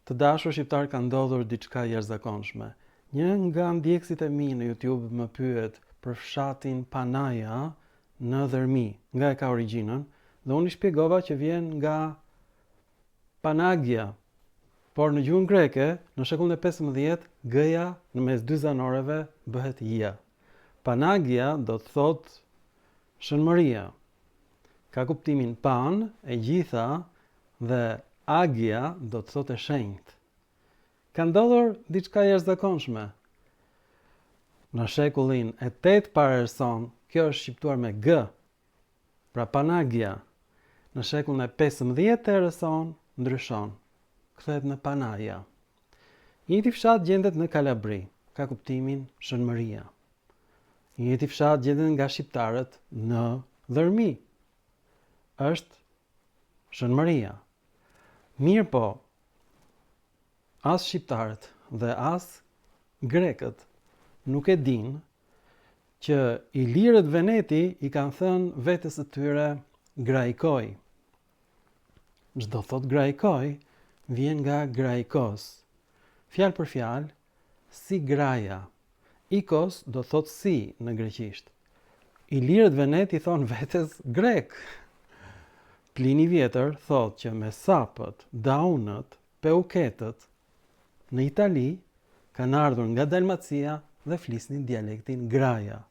Të dashur shqiptar, ka ndodhur diçka jashtëzakonshme. Një nga ndjekësit e mi në YouTube më pyet për fshatin Panaja në Dërmi, nga e ka origjinën, dhe unë i shpjegova që vjen nga Panagia, por në gjuhën greke, në shekullin e 15, g-ja në mes dy zanoreve bëhet ja. Panagia do të thotë shënmëria. Ka kuptimin pan, e gjitha, dhe agia do të thotë e shenjtë. Ka ndodhur diçka jashtëzakonshme. Në shekullin e 8 para erëson, kjo është shqiptuar me g, pra Panagia. Në shekullin e 15 erëson, ndryshon, kthehet në Panaja. Njëti fshat gjendet në Kalabri, ka kuptimin shënmëria. Njëti fshat gjendet nga shqiptarët në Dërmi, është shënmëria. Mirë po, as shqiptarët dhe as grekët nuk e din që ilirët Veneti i kanë thënë vetes së tyre graikoi. Çdo thot graikoi vjen nga graikos. Fjalë për fjalë, si graja. Ikos do thot si në greqisht. Ilirët Veneti thon vetes grek. Plini Vjetër thot që me sapët, daunët, peuketët në Itali kanë ardhur nga Dalmacia dhe flisnin dialektin graja.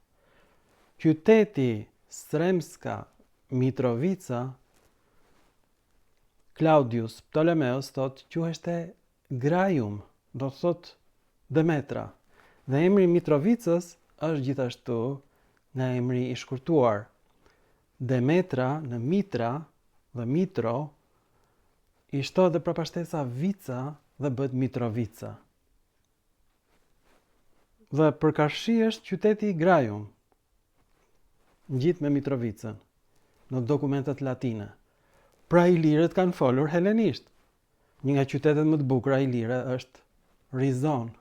Qyteti Sremska Mitrovica, Claudius Ptolemeus thot quheshte Graium, do thot Demetra. Dhe emri Mitrovicës është gjithashtu nga emri i shkurtuar. Demetra në Mitra dhe Mitro i shtohet dhe prapashtesa Vica dhe bëhet Mitrovica. Dhe përkarshi është qyteti Graium, ngjit me Mitrovicën në dokumentet latine. Pra ilirët kanë folur helenisht. Një nga qytetet më të bukura ilire është Rizon,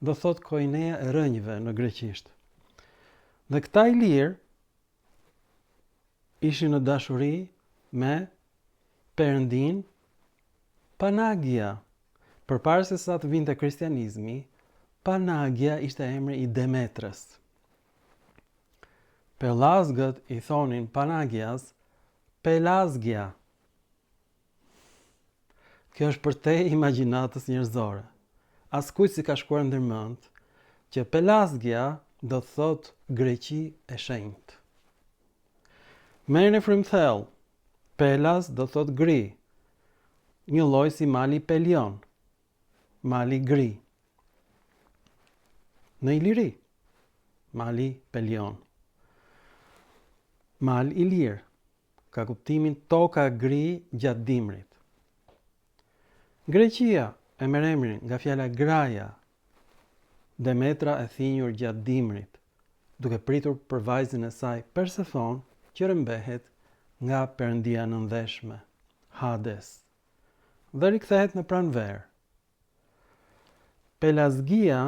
do thot Koineja e rënjve në greqisht. Dhe këta ilirë ishin në dashuri me perëndin Panagia. Përpara se sa të vinte kristianizmi, Panagia ishte emri i Demetrës. Pelazgët i thonin Panagias Pelazgia. Kjo është përtej imagjinatës njerëzore. Askujt si ka shkuar ndërmend që Pelazgia do të thotë Greqi e shenjtë. Merrni frymthell. Pelas do thot gri. Një lloj si mali Pelion, mali gri. Në Iliri, mali Pelion. Mal Ilir, ka kuptimin toka gri gjatë dimrit. Greqia e merr emrin nga fjala graja, Demetra e thinjur gjatë dimrit, duke pritur për vajzën e saj Persefon, që rëmbehet nga perëndia nëndeshme, Hades, dhe rikthehet në pranverë. Pelazgia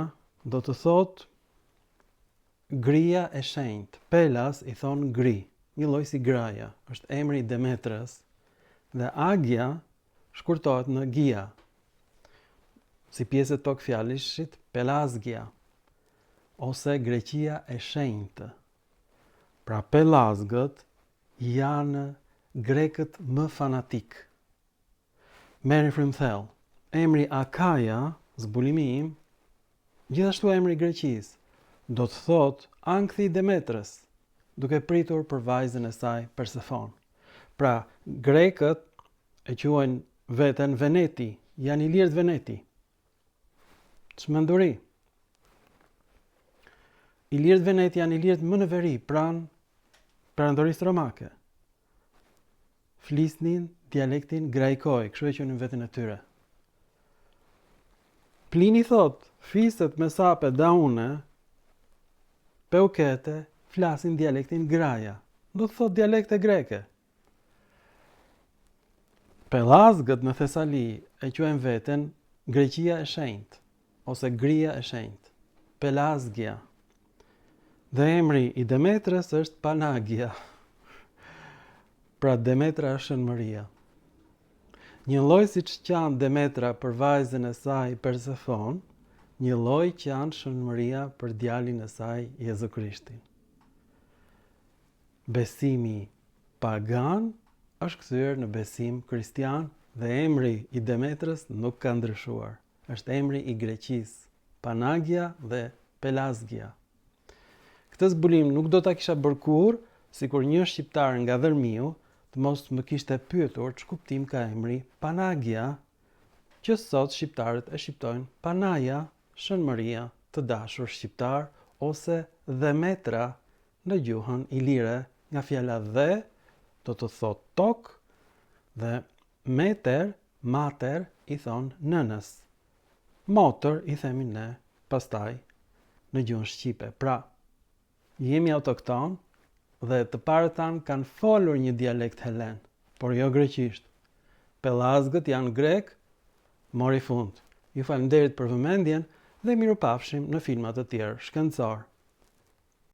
do të thot gria e shenjtë. Pelas i thon gri, një lloj si graja, është emri i Demetrës, dhe agia shkurtohet në gia, si pjesë e tokë fjalishit Pelazgia, ose Greqia e shenjtë. Pra Pelazgët janë grekët më fanatik. Merrni frymthell. Emri Akaja, zbulimi im, gjithashtu emri i Greqisë, do të thot ankthi i Demetrës, duke pritur për vajzën e saj Persefon. Pra grekët e quajnë veten Veneti, janë ilirët Veneti. Çmenduri. Ilirët Veneti janë ilirët më në veri, pranë perandorisë romake. Flisnin dialektin graikoj, kështu e quajnë veten e tyre. Plini thot, fiset me sape daune, peukete, flasin dialektin graja, do të thot dialekte greke. Pelazgët në Thesali e quajnë veten Greqia e shenjtë, ose Gria e shenjtë, Pelazgia. Dhe emri i Demetrës është Panagia. Pra Demetra është shënmëria. Një lloj siç qanë Demetra për vajzën e saj Persefon, një lloj qanë Shën Maria për djalin e saj Jezu Krishtin. Besimi pagan është kthyer në besim kristian dhe emri i Demetrës nuk ka ndryshuar. Është emri i Greqisë, Panagia dhe Pelasgia. Këtë zbulim nuk do ta kisha bërë kurrë, sikur një shqiptar nga Dërmiu të mos më kishte pyetur ç'kuptim ka emri Panagia, që sot shqiptarët e shqiptojnë Panaja, Shën Maria, të dashur shqiptar, ose Demetra në gjuhën ilire, nga fjala dhe do të thot tok dhe mater i thon nënës. Motër i themi ne pastaj në gjuhën shqipe. Pra, jemi autokton dhe të parët tanë kanë folur një dialekt helen, por jo greqisht. Pelazgët janë grek, mori fund. Ju falenderit për vëmendjen dhe mirupafshim në filma të tjerë shkencor.